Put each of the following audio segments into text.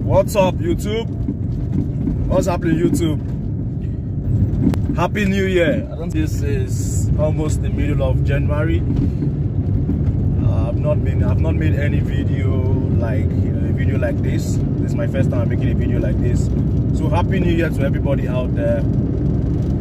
What's up, YouTube? What's happening, YouTube? Happy New Year. This is almost the middle of January. I've not made any video like this. This is my first time making a video like this. So happy New Year to everybody out there.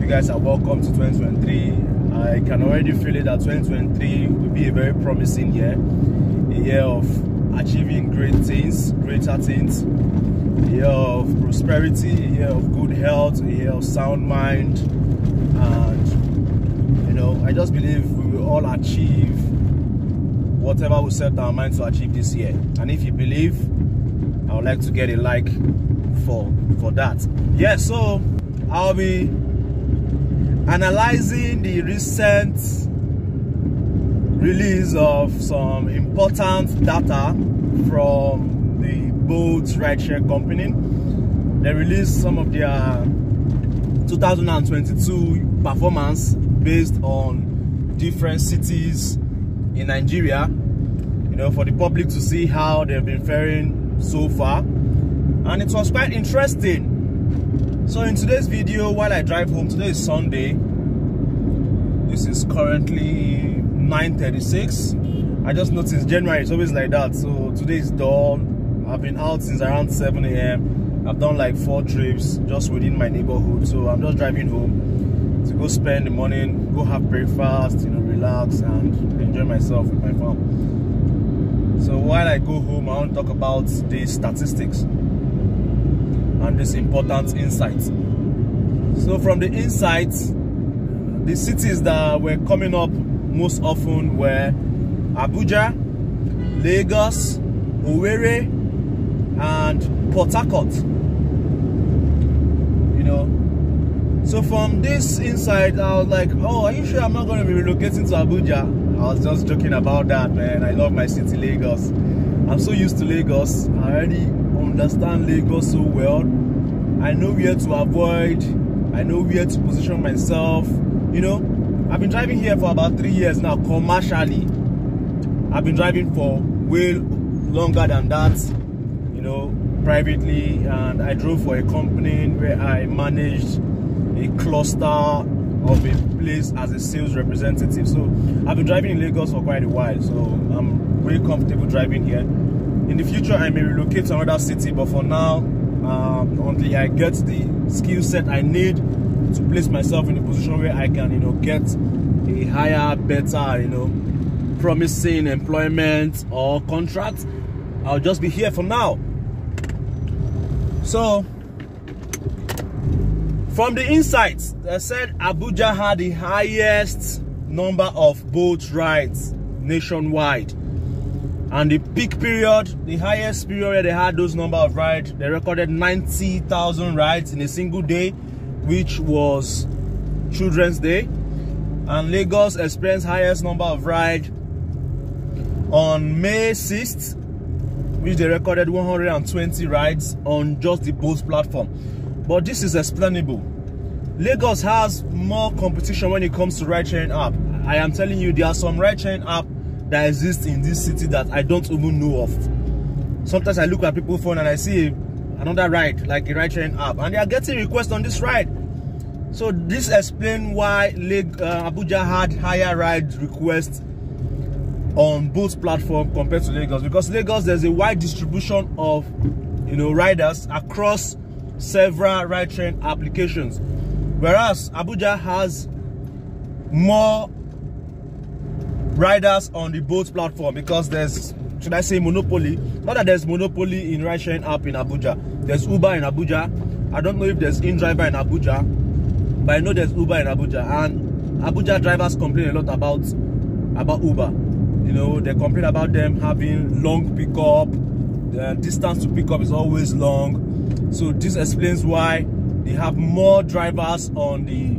You guys are welcome to 2023. I can already feel it that 2023 will be a very promising year. A year of achieving greater things, a year of prosperity, a year of good health, a year of sound mind, and I just believe we will all achieve whatever we set our mind to achieve this year. And if you believe, I would like to get a like for that. Yeah, so I'll be analyzing the recent release of some important data from the Bolt rideshare company. They released some of their 2022 performance based on different cities in Nigeria, for the public to see how they've been faring so far, and it was quite interesting. So in today's video, while I drive home, today is Sunday, this is currently 9:36. I just noticed January is always like that, so today is dull. I've been out since around 7 a.m. I've done like 4 trips just within my neighborhood, so I'm just driving home to go spend the morning, go have breakfast, relax and enjoy myself with my fam. So while I go home, I want to talk about the statistics and this important insights. So from the insights, the cities that were coming up most often were Abuja, Lagos, Owerri, and Port Harcourt. So from this insight, I was like, oh, are you sure I'm not going to be relocating to Abuja? I was just joking about that, man. I love my city, Lagos. I'm so used to Lagos. I already understand Lagos so well. I know where to avoid. I know where to position myself. I've been driving here for about 3 years now, commercially. I've been driving for way longer than that, privately. And I drove for a company where I managed a cluster of a place as a sales representative. So I've been driving in Lagos for quite a while, so I'm very comfortable driving here. In the future, I may relocate to another city, but for now, until I get the skill set I need to place myself in a position where I can, get a higher, better, promising employment or contract, I'll just be here for now. So from the insights, they said Abuja had the highest number of boat rides nationwide. And the peak period, the highest period where they had those number of rides, they recorded 90,000 rides in a single day, which was Children's Day. And Lagos experienced highest number of rides on May 6th, which they recorded 120 rides on just the Bolt platform. But this is explainable. Lagos has more competition when it comes to ride-sharing app. I am telling you, there are some ride-sharing app that exist in this city that I don't even know of. Sometimes I look at people's phone and I see another ride, like a ride-sharing app, and they are getting requests on this ride. So this explains why Abuja had higher ride requests on both platforms compared to Lagos, because Lagos, there's a wide distribution of riders across several ride-sharing applications, whereas Abuja has more riders on the Bolt platform because there's, should I say, monopoly. Not that there's monopoly in ride-sharing app in Abuja. There's Uber in Abuja. I don't know if there's InDriver in Abuja, but I know there's Uber in Abuja. And Abuja drivers complain a lot about Uber. They complain about them having long pickup. The distance to pick up is always long. So this explains why they have more drivers on the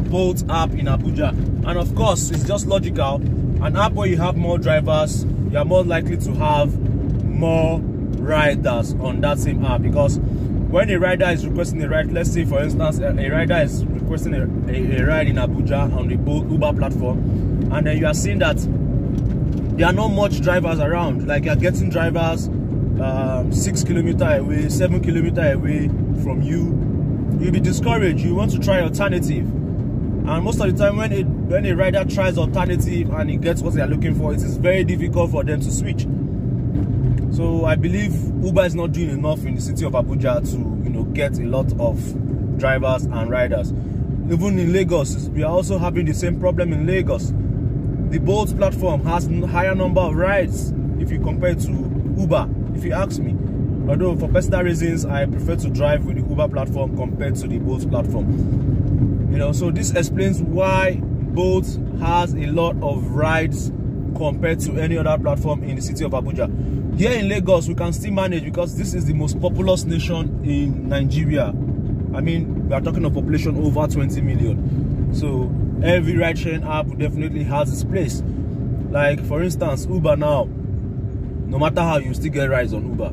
Bolt app in Abuja. And of course, it's just logical. An app where you have more drivers, you are more likely to have more riders on that same app, because when a rider is requesting a ride, let's say for instance a rider is requesting a ride in Abuja on the Uber platform, and then you are seeing that there are not much drivers around, like you are getting drivers 6 kilometers away, 7 kilometers away from you, you'll be discouraged. You want to try alternative. And most of the time when a rider tries alternative and he gets what they are looking for, it is very difficult for them to switch. So I believe Uber is not doing enough in the city of Abuja to, you know, get a lot of drivers and riders. Even in Lagos, we are also having the same problem in Lagos. The Bolt platform has a higher number of rides if you compare it to Uber, if you ask me. Although for personal reasons, I prefer to drive with the Uber platform compared to the Bolt platform. You know, so this explains why Bolt has a lot of rides compared to any other platform in the city of Abuja. Here in Lagos, we can still manage because this is the most populous nation in Nigeria. I mean, we are talking of population over 20 million. So every ride-sharing app definitely has its place. Like for instance, Uber now, no matter how, you still get rides on Uber.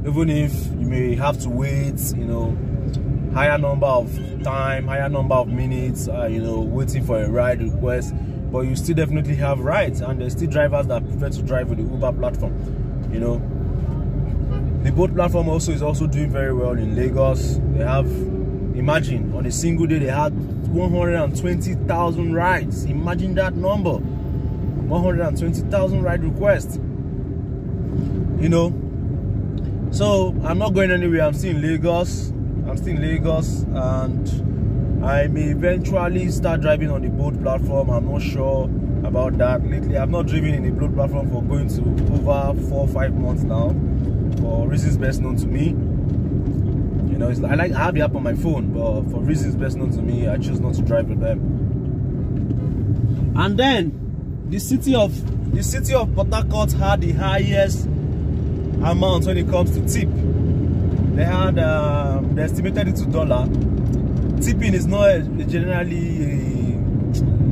Even if you may have to wait, you know, higher number of time, higher number of minutes, you know, waiting for a ride request, but you still definitely have rides, and there's still drivers that prefer to drive with the Uber platform. You know, the Bolt platform also is also doing very well in Lagos. They have, imagine, on a single day they had 120,000 rides. Imagine that number, 120,000 ride requests. You know, so I'm not going anywhere. I'm still in Lagos. And I may eventually start driving on the Bolt platform. I'm not sure about that. Lately, I've not driven in the Bolt platform for going to over 4 or 5 months now, for reasons best known to me. You know, I have the app on my phone, but for reasons best known to me, I choose not to drive with them. And then the city of Port Harcourt had the highest amount when it comes to tip. They had they estimated it to $1. Tipping is not generally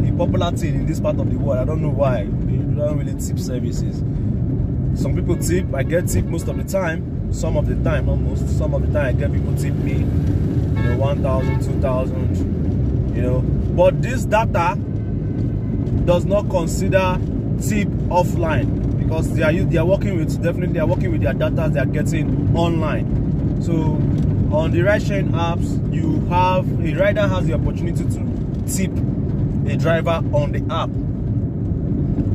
a popular thing in this part of the world. I don't know why. They don't really tip services. Some people tip. I get tip most of the time. Some of the time, not most. Some of the time I get people tip me, you know, 1,000, 2,000, you know. But this data does not consider tip offline, because they are working with, definitely they are working with their data they are getting online. So on the ride sharing apps, you have a rider has the opportunity to tip a driver on the app.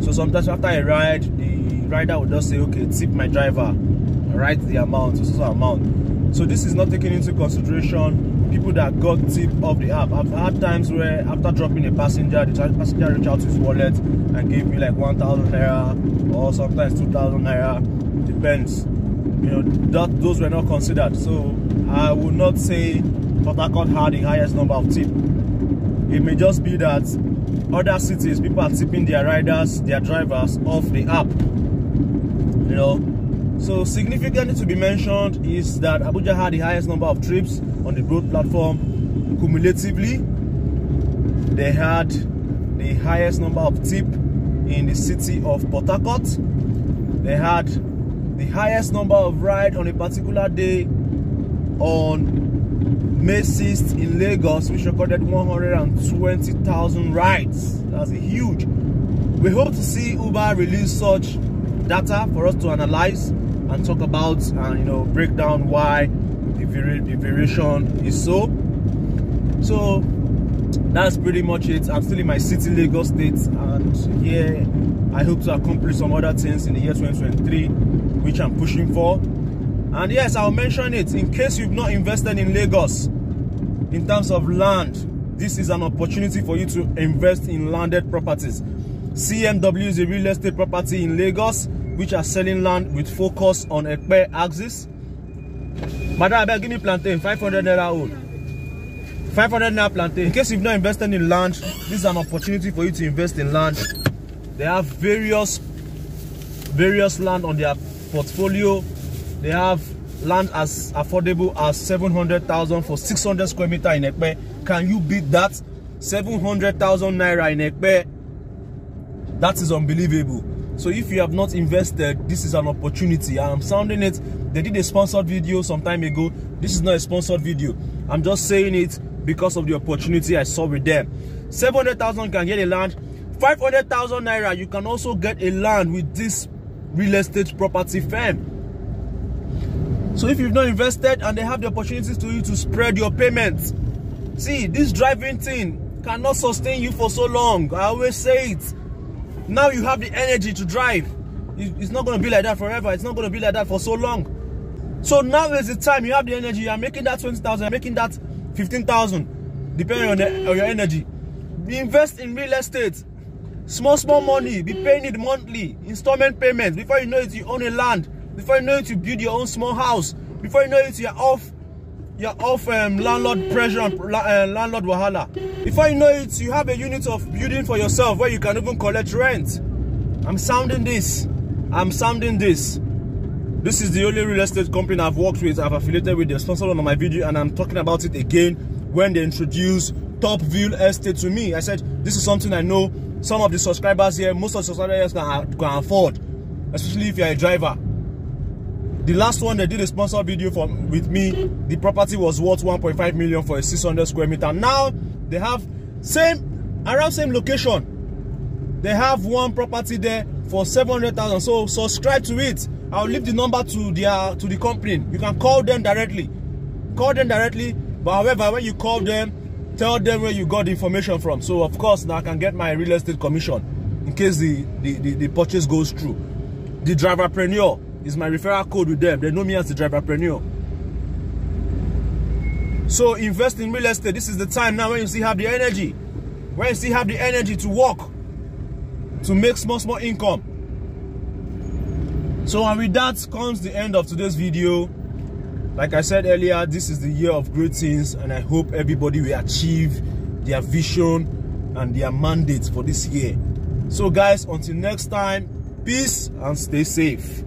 So sometimes after a ride, the rider will just say, okay, tip my driver, write the amount, so amount. So this is not taking into consideration people that got tip off the app. I've had times where after dropping a passenger, the passenger reached out to his wallet and gave me like 1,000 naira or sometimes 2,000 naira, depends. You know, those were not considered. So I would not say Port Harcourt had the highest number of tip. It may just be that other cities, people are tipping their riders, their drivers off the app. You know, so significantly to be mentioned is that Abuja had the highest number of trips on the Bolt platform. Cumulatively, they had the highest number of tip in the city of Port Harcourt. They had the highest number of ride on a particular day on May 6th in Lagos, which recorded 120,000 rides. That's huge. We hope to see Uber release such data for us to analyze and talk about and, you know, break down why the variation is so. So that's pretty much it. I'm still in my city, Lagos State, and here I hope to accomplish some other things in the year 2023, which I'm pushing for. And yes, I'll mention it in case you've not invested in Lagos in terms of land. This is an opportunity for you to invest in landed properties. CMW is a real estate property in Lagos which are selling land with focus on Ekpe axis. Madam, give me plantain, 500 naira old. 500 naira plantain. In case you've not invested in land, this is an opportunity for you to invest in land. They have various land on their portfolio. They have land as affordable as 700,000 for 600 square meter in Ekpe. Can you beat that? 700,000 naira in Ekpe. That is unbelievable. So if you have not invested, this is an opportunity. I'm sounding it. They did a sponsored video some time ago. This is not a sponsored video. I'm just saying it because of the opportunity I saw with them. 700,000 can get a land. 500,000 naira, you can also get a land with this real estate property firm. So if you've not invested and they have the opportunities to you to spread your payments, see, this driving thing cannot sustain you for so long. I always say it. Now you have the energy to drive. It's not going to be like that forever. It's not going to be like that for so long. So now is the time. You have the energy. You are making that 20,000. You're making that 15,000, depending on your energy. Invest in real estate. Small money. Be paying it monthly. Installment payments. Before you know it, you own a land. Before you know it, you build your own small house. Before you know it, you're off landlord pressure and landlord wahala. Before you know it, you have a unit of building for yourself where you can even collect rent. I'm sounding this. This is the only real estate company I've worked with, I've affiliated with. They sponsored one of my video, and I'm talking about it again when they introduced Top View Estate to me. I said, this is something I know some of the subscribers here, most of the subscribers can afford, especially if you're a driver. The last one they did a sponsor video with me, the property was worth 1.5 million for a 600 square meter. Now they have around same location. They have one property there for 700,000. So subscribe to it. I'll leave the number to the company. You can call them directly. But however, when you call them, tell them where you got the information from. So of course now I can get my real estate commission in case the purchase goes through. The Driverpreneur is my referral code with them. They know me as the Driverpreneur. So invest in real estate. This is the time now when you still have the energy. When you still have the energy to work, to make small income. So and with that comes the end of today's video. Like I said earlier, this is the year of great things, and I hope everybody will achieve their vision and their mandates for this year. So guys, until next time, peace and stay safe.